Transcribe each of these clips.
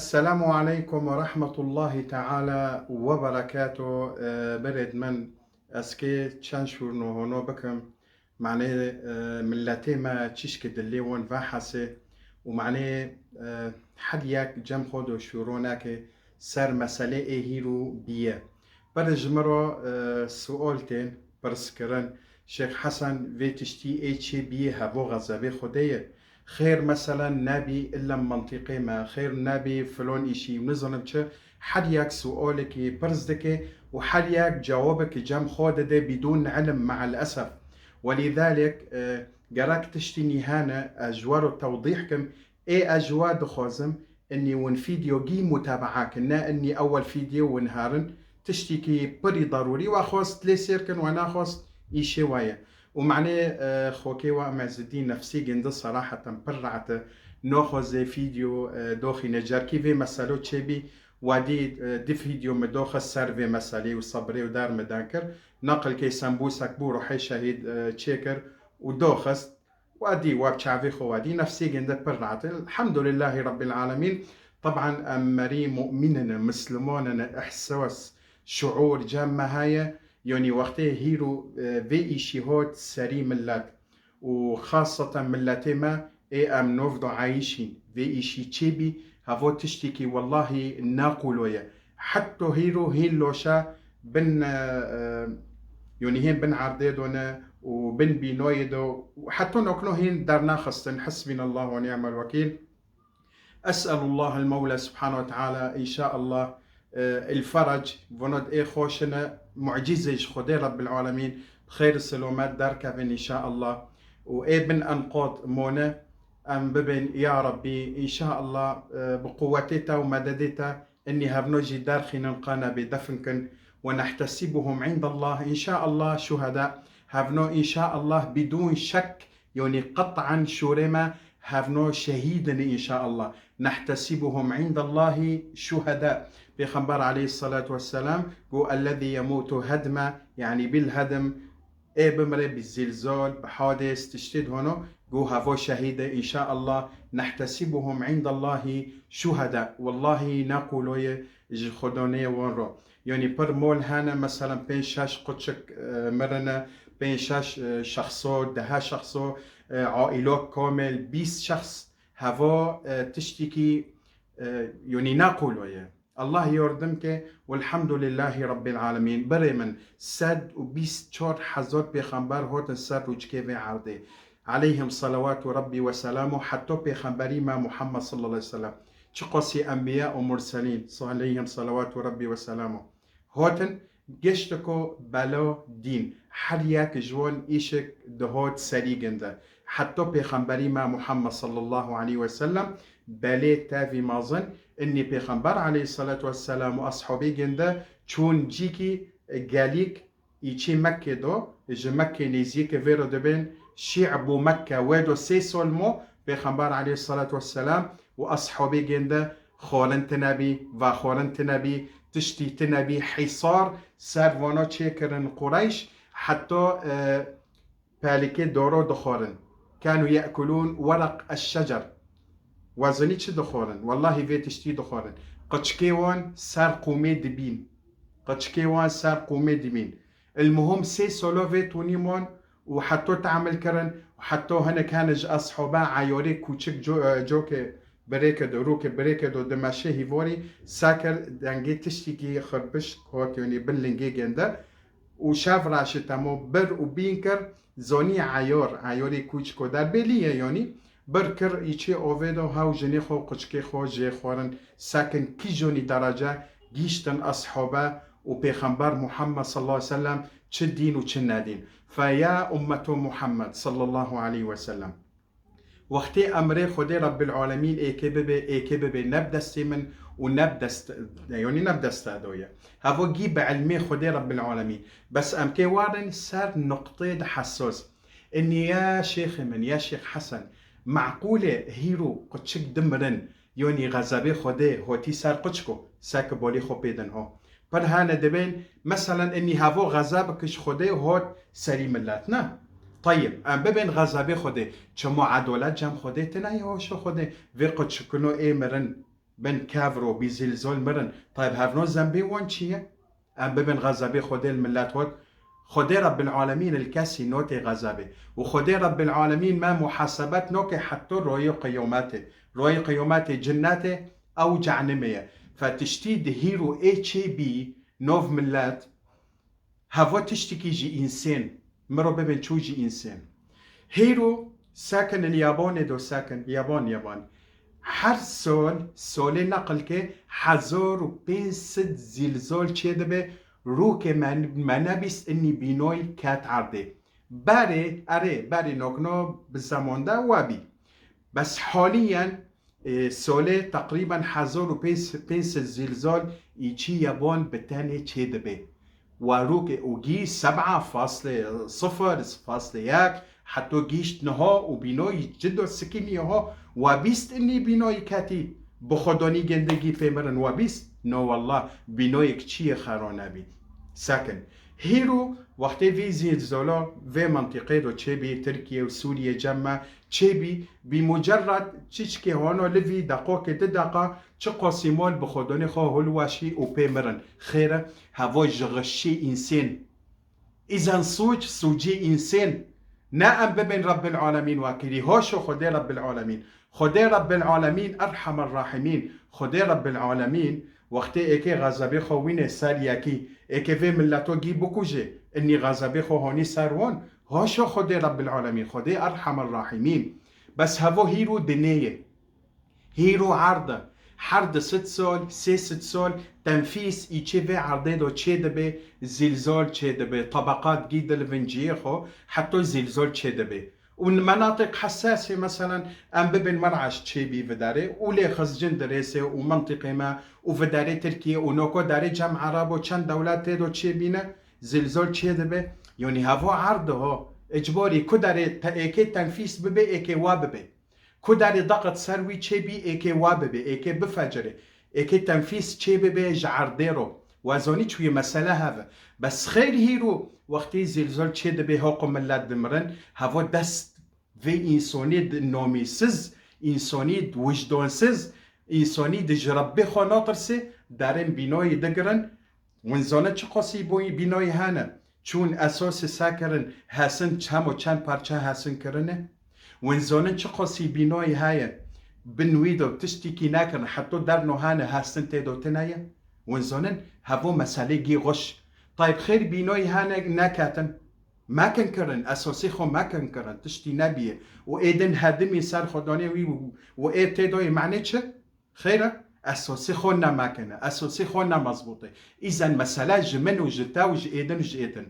السلام عليكم ورحمة الله تعالى وبركاته. برد من اسكي تشانشور نو هونو بكم معني ملتي ما تشيشك دلي ون فاحسي ومعني حدياك جم خودو شوروناك سر مسألة هيرو بيه برجمرو سؤالتين برسكرن شيخ حسن في تشتي ايتشي بيه هبو غزابي خديه خير مثلا نبي إلا منطقي ما خير نبي فلون إشي ونظن بشه حديك سؤالك برزدك وحديك جوابك جم خود ده بدون علم مع الأسف. ولذلك جراك تشتي نهانا أجوار توضيحكم إيه أجواد خازم إني ون فيديو جي متابعة كنا إني أول فيديو ونهارن تشتكي بري ضروري وأخوست ليسيركن وأنا أخوست إيشي وايا ومعناه خوكي ومعز الدين نفسي جند صراحة برعت ناخذ فيديو دوخي نجار كيف مسألة تشبي ودي دي فيديو مدوخ السيرفي مسألة وصبري ودار مدانكر نقل كي سمبوسك بو روحي شهيد تشيكر ودوخست ودي وابشافي خوادي نفسي جند برعت الحمد لله رب العالمين. طبعا أمري مؤمننا مسلموننا إحساس شعور جامة هاي يعني وقته هيرو في إشي هوت سري ملات وخاصة ملاتي ما إيه أم نوفدو عايشين في إشي تشيبي هفو تشتكي والله ناقولويا حتى هيرو هيلوشا بن يعني هين بن عرديدونا وبن بينويدو وحتى نكنو هين دارنا خصن حسبنا الله ونعم الوكيل. أسأل الله المولى سبحانه وتعالى إن شاء الله الفرج وند إيه خوشنا معجزة خدي رب العالمين بخير السلامات دار كافين إن شاء الله وإيه بن أنقاض مونا أم ببن يا ربي إن شاء الله بقوتتا ومددتا إني هبنوجي دار خننقانا بدفنكن ونحتسبهم عند الله إن شاء الله شهداء هبنو إن شاء الله بدون شك يعني قطعا شورما هبنو شهيدا إن شاء الله نحتسبهم عند الله شهداء. بيخبر عليه الصلاة والسلام هو الذي يموت هدما يعني بالهدم إيه بمري بالزلزال بحادث تشتد هنا جو هفو شهيدة إن شاء الله نحتسبهم عند الله شهداء والله نقول خدوني ونرو يعني بر مول هانا مثلا بين شاش قدشك مرنا بين شاش شخصو ده شخصو عائلات كامل 20 شخص هفو تشتكي يعني نقول الله يردمك والحمد لله رب العالمين بري من سد و 24 حزات بخنبر هوت سر وجكيفي عرضي عليهم صلوات ربي وسلامه حتى بخنبري ما محمد صلى الله عليه وسلم تقصي أنبياء ومرسلين عليهم صلوات ربي وسلامه هوتن جشتكو بلا دين حرياك جوان إيشك دهوت سريقنده حتى بخنبري ما محمد صلى الله عليه وسلم بلي تافي مازن اني بيغمبر عليه الصلاة والسلام واصحابي جنده چون جيكي قاليك يشي مكة دو جي مكة نيزيك فيرو دبين شعب مكة ويدو سي سولمو بيغمبر عليه الصلاة والسلام واصحابي جنده خورنت نبي و خورنت نبي تشتيت نبي حصار سروانا تشيكرن قريش حتى بالكي دورو دخورن كانوا يأكلون ورق الشجر وزني چه دخورن والله في تشتي دخورن قچكيوان سر قومي دبين قچكيوان سر قومي دبين المهم سي سولو في تونيمون وحتى تعمل كرن وحتى هنا كان اصحابا عيوري كوچك جوك بريك دروك بريك دو دمشي هيفوري ساكر دنگي تشتيكي خربش هوك يعني بلنگي جنده وشاف راشتامو بر وبينكر زوني عيوري كوچكو در بليه يعني بركر يشي اوفيدو هاو جني خو قچكي خو جي خورن ساكن كي جوني درجة جيشتن أصحابه وبيغمبر محمد صلى الله عليه وسلم چه دين و چه ندين. فيا أمة محمد صلى الله عليه وسلم وقتی امر خود رب العالمین ایکی به نبدست من و نبدست يعني نبدست دوية هفو جيب علمي خود رب العالمين بس امكي وارن سر نقطة حساس اني يا شيخ من يا شيخ حسن معقولة هيرو قدشك دمرن يعني غزابي خوده هوتي سر قدشكو ساك بالي خو بيدن هو پر هانا دبين مثلا اني هفو غزابكش خوده هوت سري ملاتنا طيب ام ببین غضب خوده چه معادلت جمع خوده تنهی هاشو خوده وی قد شکنو ای مرن بن كافرو بزلزال مرن. طيب هفنو زنبي وان چیه؟ ام ببن غزابي خودي الملات هوت خودي رب العالمين الكاسي نوتي غزابي وخودي رب العالمين ما محاسبات نوكي حتى روي قيوماتي جناتي او جعنمية. فتشتيد هيرو اتش بي نوف ملات هفو تشتكي جي انسان مرو ببن شو جي انسان هيرو ساكن اليابان دو ساكن يابان هر سال نقل که 1500 زلزال چه دبه رو که من نبیست اني بینوی کت عرده باری نکنو بزمان وابی بس حاليا ساله تقريبا 1500 زلزال ایچی یابان بتانه چه دبه و رو که اوگی 7.0.1 حتى جيشت نها وبينوي جدو السكيني ها وبيست اني بينوي كاتي بخداني جندگي فيمرن وبيست نو والله بينوي كتشي خرانه بي ساكن هيرو وقتی في زلزالا في منطقه دو تشبي تركيا وسوريا جمع تشبي بمجرد تشكي هانو لفي دقاق دقا چه قاسمال بخداني خواه الواشي و بيمرن خيره هوا جغشي انسان اذا سوجي انسان نعم ببن رب العالمين واكلي هوشو خدي رب العالمين خدي رب العالمين ارحم الراحمين خدي رب العالمين وقتی ايكي غزابي خوين سارياكي ايكي في ملاتو جي بوكوجي اني غزابي خو هوني ساروان هوشو خدي رب العالمين خدي ارحم الراحمين بس هفو هيرو دنية هيرو عرضه حرد 6 سال تنفيس ايچه في عرضه دو چه دبه زلزال چه دبه طبقات جيدة لفنجيه خو حتى زلزال چه دبه ومناطق حساسة مثلا ام ببن مرعش چه بي وداره ولي خزجن درسه ومنطقة ما وفداره تركيا ونوكو داره جمع عرب وچند دولات دو چه بينه زلزال چه دبه يعني هفو عرضه ها اجباري كداره ايكي تنفيس ببه ايكي واببه كداري ضغط سروي تشيبي ايكي واببي ايكي بفجري ايكي تنفيس تشيبي بيج عرديرو وازوني شوية مسألة هذا بس خير هيرو وقتي زلزال تشيد بي هوقو ملات دمرن هفو دست في انساني نومي سز انساني وجدان سز انساني دجربي خاناطر سي دارن بيناي دقرن ونزانه چه قاسي بوي بيناي هانا چون اساس ساكرن هسن چمو چند پرچه هسن کرنه ونزانن چه قاسي بيناي هاي بنويدو بتشتكي ناكرن حتى درنو هانا هاسن تيدو تنايا ونزانن هفو مسالي جي غش طيب خير بيناي هانا ناكاتن ما كان كرن اساسي خو ما كان كرن تشتي نبيه وايدن هدمي سر خداني وي واي تيدو معني چه خيره اساسي خو ما كان اساسي خو مظبوطه اذا مساله جمن وجتا وجيدن وجيدن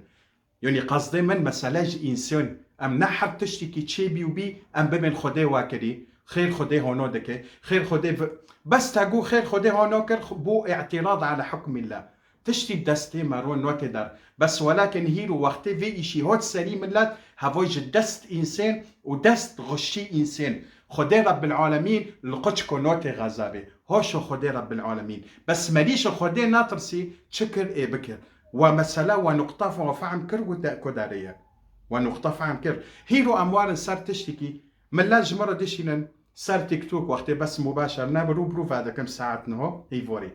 يعني قصدي من مساله انسان ام نحر تشتكي تشي بي وبي ام بمن خدي واكري خير خدي هونو دكي خير خدي بس تاقو خير خدي هونو كر بو اعتراض على حكم الله تشتي دستي مارون نوتي دار بس ولكن هيرو وقتي في اشي هوت سليم اللات هفوج دست انسان ودست غشي انسان خدي رب العالمين لقشكو نوتي غزابي هوشو خدي رب العالمين بس ماليش خدي ناطرسي شكر اي بكر ومسألة ونقطة وفعم كر ودارية ونقطة فعم كر هيرو أموال صار تشتكي من لاج مرة دشينا صار تيك توك وقت بس مباشر نابرو بروف هذا كم ساعات نهو هيفوري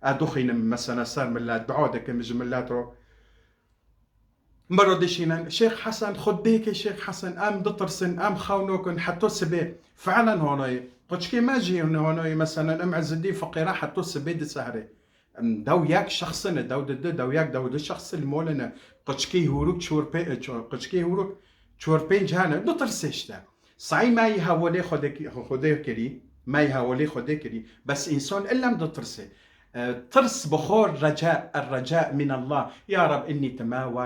أدخين مثلا صار من لا بعودة كم جملاتو مرة دشينا شيخ حسن خديك يا شيخ حسن أم دطرسن أم خونوكن حتى سبي فعلا هوناي قدشكي ما جي هوناي مثلا أم عز الدين فقيرة حتى سبي دي سهري دو ياك شخصنا دو ياك دو الشخص المولنا قشكي هوروك قشكي هوروك چورپنج هانه دو ترسشتا صعي ما يهولي خده كري ما يهولي خده كري بس انسان الا دو ترسه ترس بخور الرجاء من الله يا رب اني تمام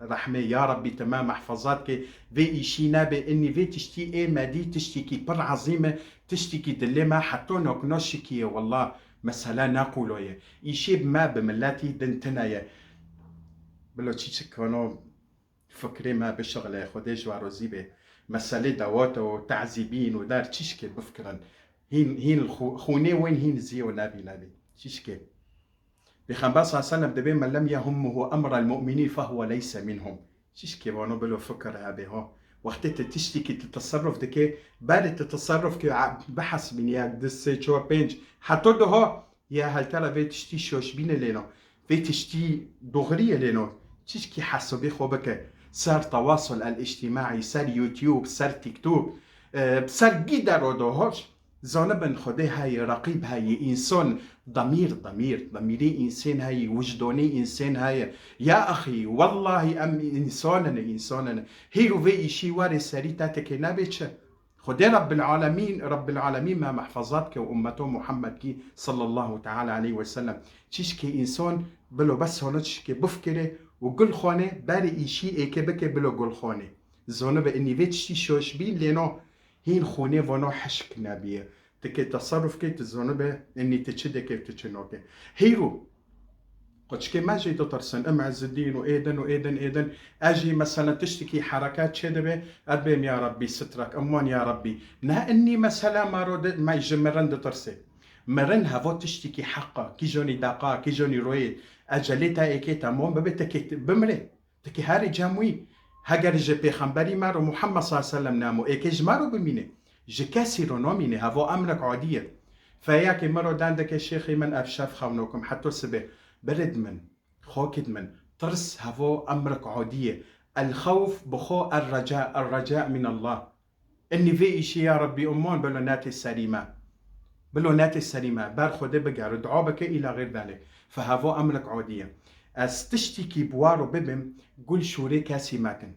رحمه يا ربي تمام محفظاتك في اشينا باني في تشتي ايه ما دي تشتكي بر عظيمه تشتكي دلما حتى نوكنوشكي والله مثلا نقولوية يشيب ما بملاتي دنتنايا بلو تشيك كانوا فكري ما بشغله خدي جوارو زيبه مسألة دوات وتعذيبين ودار تشكي بفكرا هين الخوني وين هين زيو نبي تشكي بخنبا صلى الله عليه وسلم دبي من لم يهمه أمر المؤمنين فهو ليس منهم تشكي وانو بلو فكر هذه وقتی تشتكي التصرف دكي بعد التصرف كي بحث من ياك دسي شو بينج حتى ها يا هل ترى في تشتي شوش بين لنا في تشتي دغرية لنا تشكي حسبي خوبك صار تواصل الاجتماعي صار يوتيوب صار تيك توك صار جدا رودوهاش زانبن خده هاي رقيب هاي إنسان ضميري إنسان هاي وجداني إنسان هاي يا أخي والله أم إنساننا هيرو في إشي واري سريتاتك نبيتش خده رب العالمين ما محفظاتك وأمته محمد كي صلى الله تعالى عليه وسلم تشكي إنسان بلو بس هنا تشكي بفكره وقل خانه باري إشي إيكي بكي بلو قل خانه زانب إني فيتشي شوش بين لينو هين خونه وانا حشك نبيه تكي تصرف كي تزونبه اني تشده كيف تشنوكي هيرو قدش ما جي ترسن ام عز الدين وايدن اجي مثلا تشتكي حركات شدبه ادبم يا ربي سترك امان يا ربي نا اني مثلا ما يجمرن ترسي مرن هفو تشتكي حقا كي جوني داقا كي جوني روي اجلتا ايكي تمام ببتكي بمري تكي هاري جاموي هاگر جه پیغمبری مرو محمد صلی الله علیه وسلم نامو اکیج مرو بمینه جه کسی رو نامینه هوا امرك عادیه فیاکی مرو دندك شیخی من افشاف خونوكم حتى سبه برد من خوكد من ترس هوا امرك عادیه الخوف بخو الرجاء من الله اني في اشي يا ربي امان بلونات السليمة بار خوده بقار دعابك الى غير ذلك فهوا امرك عادية استشتكي بوارو ببم قول شوري كاسي ماكن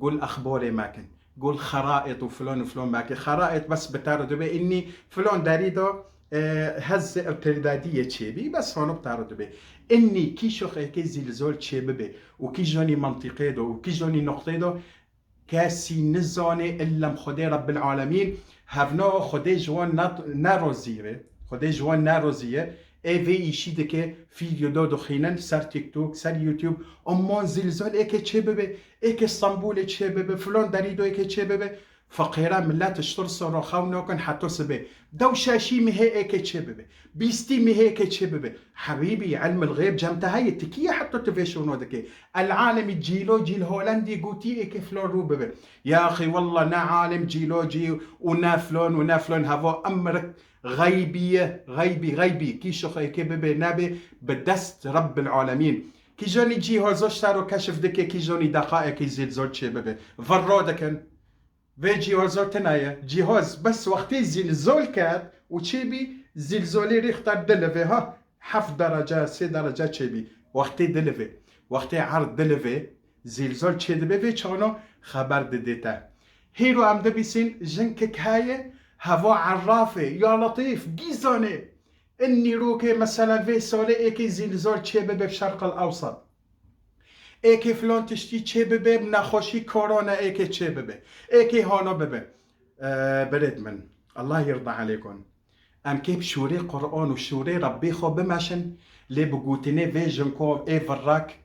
قول اخباري ماكن قول خرائط وفلان ماكن خرائط بس بتاردو بي اني فلان داريدو هز ارتدادية تشيبي بس هونو بتاردو بي اني كي شوخ ايكي زلزال تشيبي بي وكي جوني منطقي دو وكي جوني نقطي دو كاسي نزاني الا مخدي رب العالمين هفنا خدي جوان ناروزيه ايفي ايشي دكي فيديو دو خينن سر تيك توك سر يوتيوب امان زلزال ايكي تشي ببي ايكي اسطنبول تشي ببي فلان داريدو ايكي تشي ببي فقيرا ملات اشتر صورو خاونوكن حتى سبي دو شاشي مهي ايكي تشي ببي بيستي مهي ايكي تشي ببي حبيبي علم الغيب جمتا هاي التكية حتى تفيشونو دكي العالم جيل هولندي قوتي ايكي فلان رو ببي يا اخي والله نا عالم جيولوجي ونا فلان هفا امرك غيبي كي شخي كي ببي نابي بدست رب العالمين كي جوني جهازش تارو كشف دكي كي جوني دقائق زلزال چه ببي فرادكن في جهازات تنايا جهاز بس وقتي زلزال كات وچيبي زلزالي ريختار دلفي ها 7 درجة 3 درجة چيبي وقتي دلفي وقتي عرض دلفي زلزال چه دبي في چانو خبر دديتا هيرو ام دبيسين جنكك هاي هوا عرافه يا لطيف جيزانه اني روكي مثلا في سالة ايكي زلزال چه ببه بشرق الاوسط ايكي فلان تشتي چه ببه نخوشي كورونا ايكي چه ببه ايكي هانا ببه برد من الله يرضى عليكم ام كيب شوري قرآن وشوري ربي خو بمشن لي بقوتني في جنكو اي فراك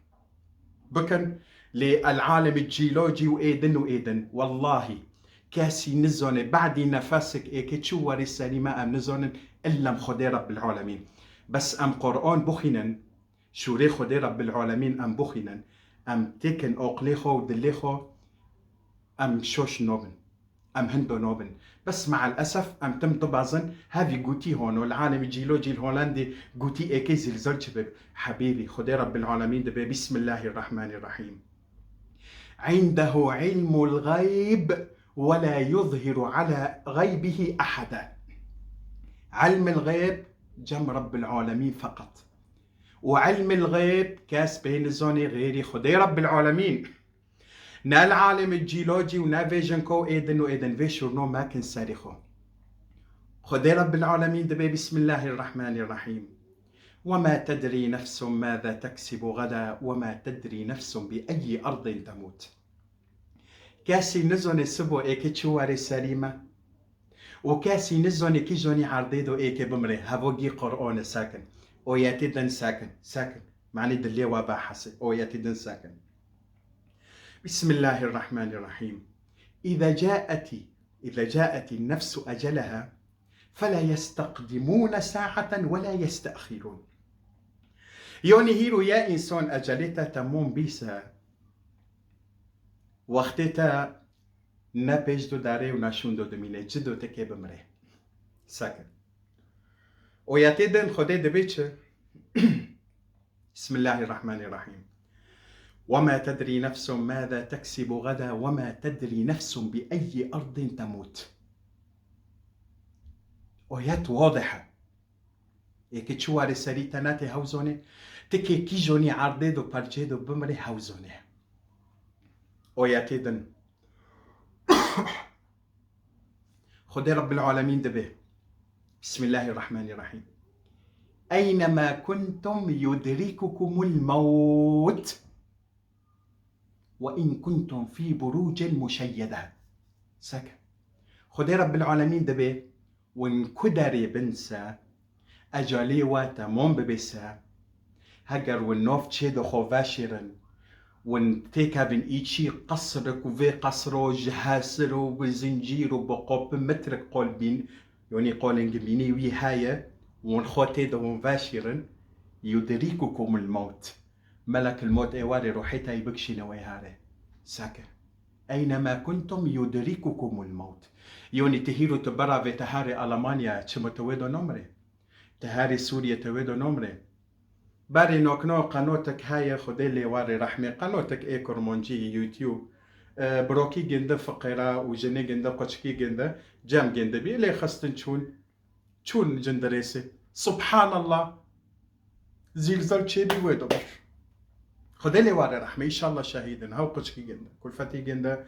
بكن للعالم الجيولوجي وايدن والله كاسي نزون بعد نفسك ايكي تشوري السليمة ام نزون الا مخدي رب العالمين بس ام قرآن بخينن شوري خدي رب العالمين ام بخينن ام تكن اوقليخو ودليخو ام شوش نوبن ام هندو نوبن بس مع الاسف ام تم طبعا هذه قوتي هون العالم الجيولوجي الهولندي قوتي ايكي زلزال شباب حبيبي خدي رب العالمين دبي بسم الله الرحمن الرحيم عنده علم الغيب ولا يظهر على غيبه أحدا علم الغيب جم رب العالمين فقط وعلم الغيب كاس بين الزوني غيري خدي رب العالمين نا العالم الجيولوجي ونا فيجنكو ايدن فيشورنو ما كن سارخو خدي رب العالمين دبي بسم الله الرحمن الرحيم وما تدري نفس ماذا تكسب غدا وما تدري نفس بأي أرض تموت كاسي نزوني سبو ايكي تشواري سليمة وكاسي نزوني كي جوني عرضيدو ايكي بمري هفوغي قرآن ساكن اوياتي دن ساكن معني دلي وابا حسي اوياتي دن ساكن بسم الله الرحمن الرحيم إذا جاءت النفس أجلها فلا يستقدمون ساعة ولا يستأخرون يوني هيرو يا إنسان أجلتا تموم بيسا وقتتا نه پیش دو داره و نشون دو دمینه جدو تکی بمره ساکن وياتيدن خدي دبيتش بسم الله الرحمن الرحيم وما تدري نفس ماذا تكسب غدا وما تدري نفس بأي أرض تموت آيات واضحة يكي تشوار سريتاناتي هاوزوني تكي كيجوني عرضي دو برجي دو بمري هاوزوني آياتيدن خدي رب العالمين دبه بسم الله الرحمن الرحيم أينما كنتم يدرككم الموت وإن كنتم في بروج مشيدة سكن خدي رب العالمين دبي وإن كدري بنسا أجالي واتا مون ببسا هجر والنوف تشيدو خوفاشرن وإن تيكا بن إيشي قصرك وفي قصرو جهاسرو بزنجيرو بقوب مترك قلبين يعني قولن جبيني وي هاية ونخوتي دو مباشرا يدرككم الموت ملك الموت ايواري روحيتا يبكشي نويهاري ساكا أينما كنتم يدرككم الموت يوني تهيرو تبرا في تهاري ألمانيا تشمو تويدو نمري تهاري سوريا تويدو نمري باري نوكنو قنوتك هاي خدي لي واري رحمي قنوتك اي كرمونجي يوتيوب بروكي جنده فقيرة وجني جنده قشكي جنده جام جنده بي لي خستن چون جندريسي سبحان الله زلزال چيدي ويدو بر خدي لي واري رحمي ان شاء الله شهيدن هاو قشكي جنده كل فتي جنده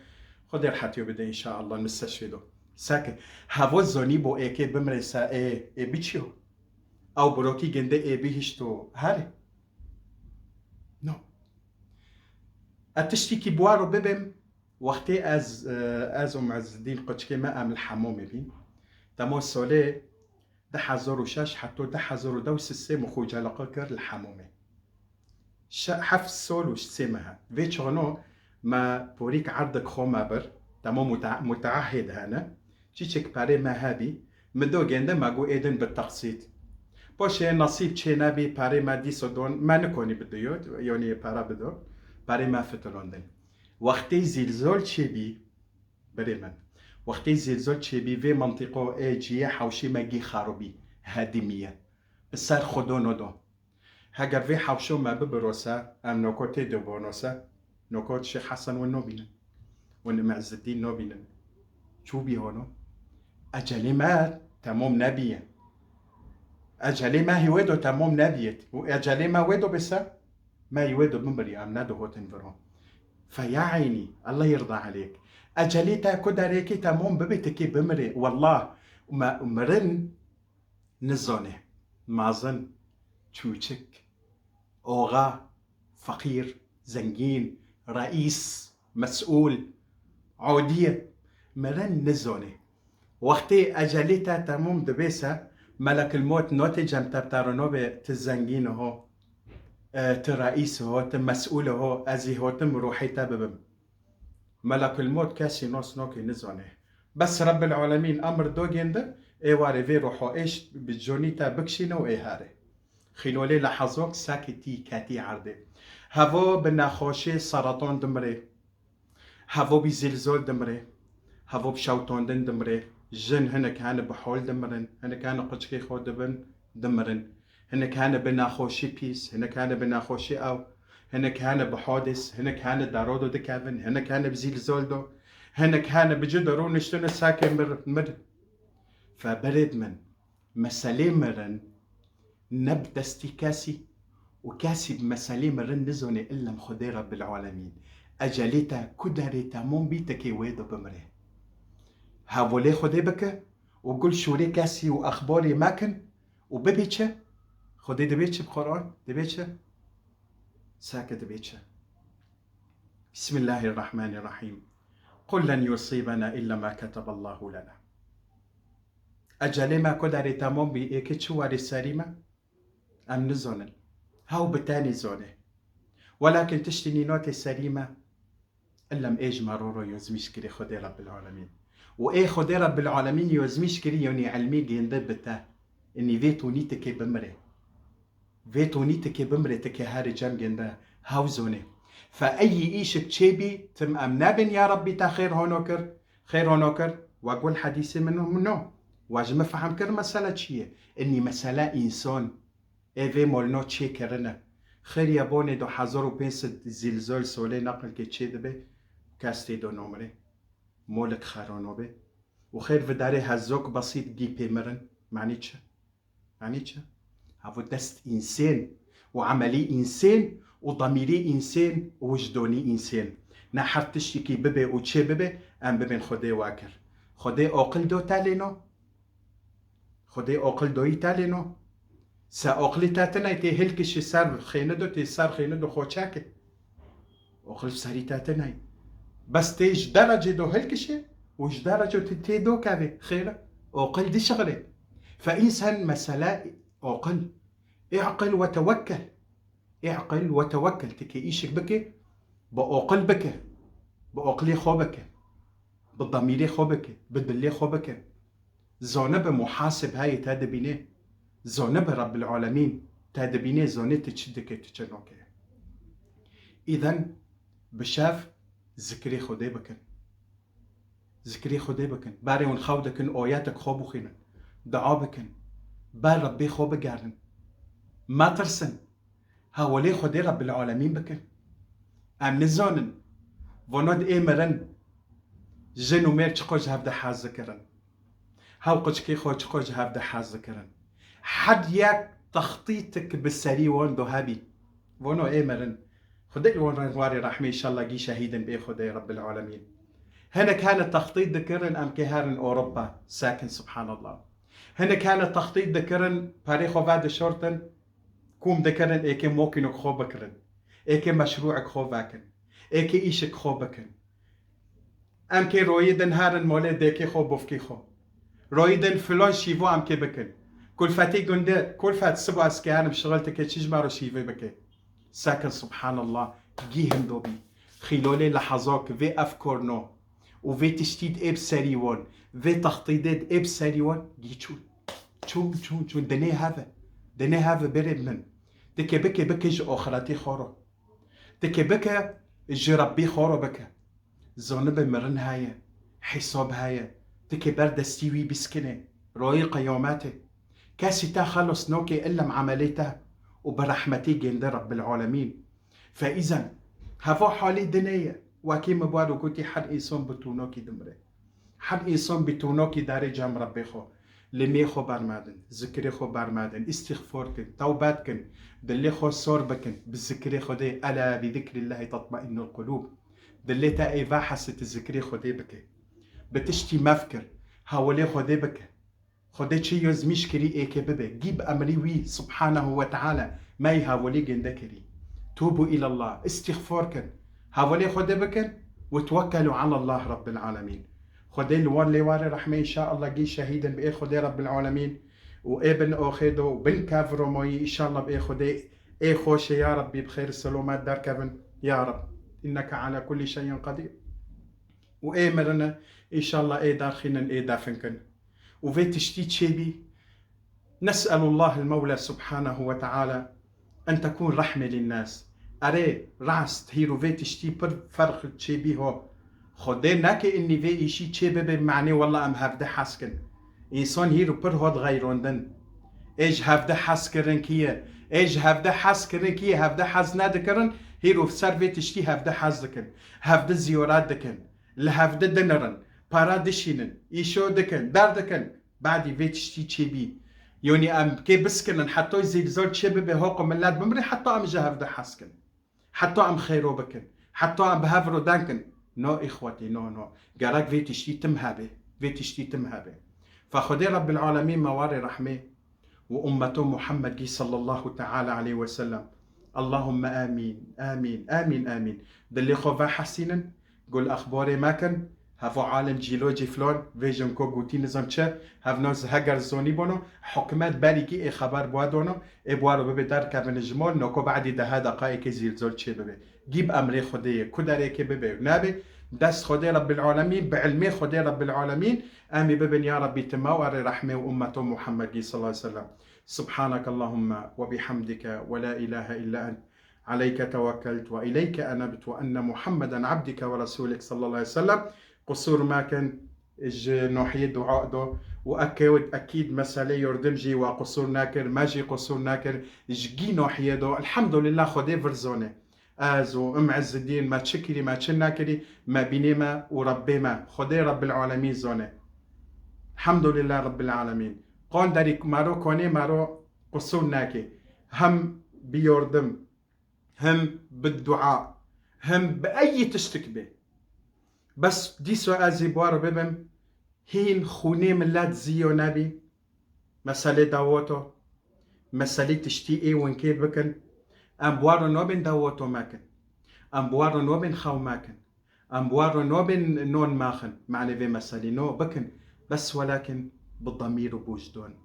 خدي رحتيو بده ان شاء الله نستشفيدو ساكي هاو زوني بو ايكي بمرسا اي بيچيو او بروكي جنده اي بيهشتو هاري نو اتشتكي بوارو ببم وقتی از عز الدین قچکی ما ام الحمام بین تمو ساله 2006 حتى 2003 مخوج علاقه کرد الحمامه 7 سال و 3 ماه ویچانو ما بوريك عرضك خوما بر تمام متعهد هنا چیچک پاره ما هبی مدو گنده مگو ایدن بالتقسيط باشه نصیب چه نبی پاره ما 10 دون ما نکنی بدیوت یعنی پاره بدو پاره ما فتلوندن وقتی زلزال چه بی برای من وقتی زلزال چه بی و منطقه ایجیه حوشی مگی خرابی هدمیه سر خدا ندو هگر و حوشو ما ببروسه ام نکات دو بانوسه نکات شیخ حسن و نبینن و معز الدین نبینن چو بی هانو اجلی ما تمام نبیه اجلی ما هیویدو تمام نبیت و اجلی ما ویدو بسه ما يودو بمبري ام ندو هوتن فرون فيا عيني الله يرضى عليك اجليتا كداريكي تمام ببيتكي بمري والله ما مرن نزونه مازن تشوشك اوغا فقير زنجين رئيس مسؤول عودية مرن نزونه وقتي اجليتا تمام دبيسا ملك الموت نوتجم تبتارنو تزنجين هو ترئيس هو مسؤول هو ازي هو روحي تببم ملك الموت كاسي نوس نوكي نزونه بس رب العالمين امر دوغينده اي واري في روحو ايش بجونيتا بكشينو اي هاري خينولي لحظوك ساكتي كاتي عرضي هفو بناخوشي سرطان دمري هفو بزلزال دمري هفو بشوتوندن دمري جن هنا كان بحول دمرن هنا كان قشكي خود دمرن هنا كان بناخوشي بيس هنا كان بناخوشي او هنا كان بحادث هنا كان دارودو دكافن هنا كان بزلزال هنا كان بجدرو نشتون ساكن مر فبرد من مسالي مرن نبدستي كاسي وكاسي بمسالي مرن نزوني إلا مخدي رب العالمين أجاليتا كداريتا مون بيتكي ويدو بمره هاولي خدي بك وقول شوري كاسي وأخباري ماكن وببيتش خدي دبيتش بقرآن دبيتش ساكت دبيتش بسم الله الرحمن الرحيم قل لن يصيبنا إلا ما كتب الله لنا أجالي ما كداري تمام بي إيكتشواري السريمة أم نزونن هاو بتاني زونه ولكن تشتني نوتي السريمة إلا إيج مرورو يوزميش كري خدي رب العالمين وإيه خدي رب العالمين يوزميش كري يوني علمي جيندب بتا إني فيتو نيتكي بمري فيتو نيتكي بمري تكي هاري جام جندا هاو زونه فأي إيش تشيبي تم أمنابن يا ربي تاخير هونوكر خير هنوكر واقول حديثي منه واجم فهم كر مسألة شيء إني مسألة إنسان إيفي مولنو تشي كرنا خير يابوني دو حزارو بينسد زلزال سولي نقل كي دبي كاستي دو نومري مولك خارونو بي وخير في داري هزوك بسيط جي بيمرن معنيتش هافو دست إنسان وعملي إنسان وضميري إنسان ووجدوني إنسان نحرتش كي ببي وتشي ببي أم ببين خدي واكر خدي أقل دو تالينو خدي أقل دوي تالينو سا أقل تاتنا تي هلكش سار خيندو تي سار خيندو خوشاكي أقل ساري تاتنا بس تيج درجة دو هلكشي وش درجة تي دو كافي خيرة أقل دي شغلة فإنسان مسألة أقل اعقل وتوكل اعقل وتوكل تكي إيشك بكي بأقل بكي بأقلي خوبك بالضميري خوبك بالدلي خوبك زونب محاسب هاي تادبيني زونب رب العالمين تادبيني زوني تشدك تشنوكي إذن بشاف ذكري خدي بكن ذكري خدي بكن باري ونخودكن آياتك خوبو خينا دعا بكن بار ربي خوب جارن ما ترسن هاولي خدي رب العالمين بكن ام نزونن ونود ايمرن جنو مير تشقوج هفده حاز ذكرن هاو قجكي خو تشقوج هفده حاز ذكرن حد ياك تخطيطك بالسري وان دو هابي ونو ايمرن خدي واري رحمي ان شاء الله جي شهيدا بي خدي رب العالمين هنا كان التخطيط ذكرن ام كهارن اوروبا ساكن سبحان الله هنا كان التخطيط ذكرن باريخو بعد شورتن كوم ذكرن ايكي موكينك خو بكرن ايكي مشروعك خو باكن ايكي ايشك خو بكن ام كي رويدن هارن مولد ديكي خو بوفكي خو رويدن فلان شيفو ام كي بكن كل فاتي قنده كل فات سبو اسكيان بشغلتك تشجمارو شيفي بكي ساكن سبحان الله جيهم دوبي خلالي لحظاك في افكارنا وفي تشتيد اب سريوان في تخطيطات اب سريوان جي شون دني هذا برد من تكي بكي جو اخراتي خورو تكي بكي جو ربي خورو بكي زونب مرن هاي حساب هاي تكي برد استيوي بسكنه روي قياماته كاسي تا خلص نوكي الا معاملته وبرحمتي جند رب العالمين فاذا هفو حالي دنيا وكي مبارو قلتي حد إنسان بتونوكي دمره حد إنسان بتونوكي داري جام ربي خو لمي خو برمادن ذكري خو برمادن استغفار كن توبات كن دلي خو صور بكن بالذكري خو دي ألا بذكر الله تطمئن القلوب دلي تا إيفا حسة الذكري خو دي بكي بتشتي مفكر هاولي خو دي بكي خو دي چي يوز مشكري ايكي ببي جيب أمري وي سبحانه وتعالى ما يهاولي جندكري توبوا إلى الله استغفار كن هاولي خده بكن وتوكلوا على الله رب العالمين خده الوان لواري رحمه إن شاء الله جي شهيدا بإيه خده رب العالمين وابن أخيدو وبن كافرو موي إن شاء الله بإيه خده إيه خوش يا ربي بخير السلامات دار كفن يا رب إنك على كل شيء قدير وإيه مرنا إن شاء الله إيه دار خينا إيه دافنكن وفي تشتيت شيبي نسأل الله المولى سبحانه وتعالى أن تكون رحمة للناس اره راست هیرو وی تشتی پر فرق چه بی ها خوده نکه اینی وی ایشی چه به معنی والله ام هفده حس کن انسان هیرو پر هاد غیراندن ایج هفده حس کرن کیه ایج هفده حس کرن کیه هفده حس ندکرن هیرو سر وی تشتی هفده حس دکن هفده زیارت دکن لهفده دنرن پارا دشینن ایشو دکن در دکن بعدی وی تشتی چه بی یعنی ام که بسکنن حتی زلزال چه به هاقو ملت بمری حتی ام جه هفده حس کن حتى ام خيرو بكن حتى ام بهافرو دانكن نو اخوتي نو قالك في تشتي تمهابه فخدي رب العالمين مواري رحمه وامته محمد صلى الله تعالى عليه وسلم اللهم امين امين امين امين دلي خوفا حسينا قول اخباري ما كان هفو عالم جيولوجي فلان فيجن كو قوتي نظام چه هف ناز هگر زوني بونو حكمات بالي كي خبر بوادونو ابوارو ببي دار كابن جمال نوكو بعد ده دقائق زلزال چه ببي جيب امري خديه كدري كي ببي نابي دست خدي رب العالمين بعلمي خدي رب العالمين امي ببن يا ربي تماوري رحمه وامته محمد صلى الله عليه وسلم سبحانك اللهم وبحمدك ولا اله الا انت عليك توكلت واليك انبت وان محمدا عبدك ورسولك صلى الله عليه وسلم قصور ماكن اج نوحيد وعقده أكيد مسألة يردمجي وقصور ناكر ماجي قصور ناكر جي نوحيدو الحمد لله خدي فرزوني آزو عز الدين ما تشكري ما تشناكري ما بينما وربما خدي رب العالمين زوني الحمد لله رب العالمين قون داري مارو كوني مارو قصور ناكي هم بيردم هم بالدعاء هم بأي تشتكبه بس دي سؤال زيبوار ببم هين خوني من لا تزيو نبي مسألة داوتو مسألة تشتيقي وين كيف بكن أم بوارو نوبن داوتو ماكن أم بوارو نوبن خاو ماكن أم بوارو نوبن نون ماخن معني في مسألة نو بكن بس ولكن بالضمير وبوجدون.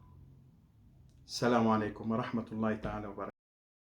السلام عليكم ورحمة الله تعالى وبركاته.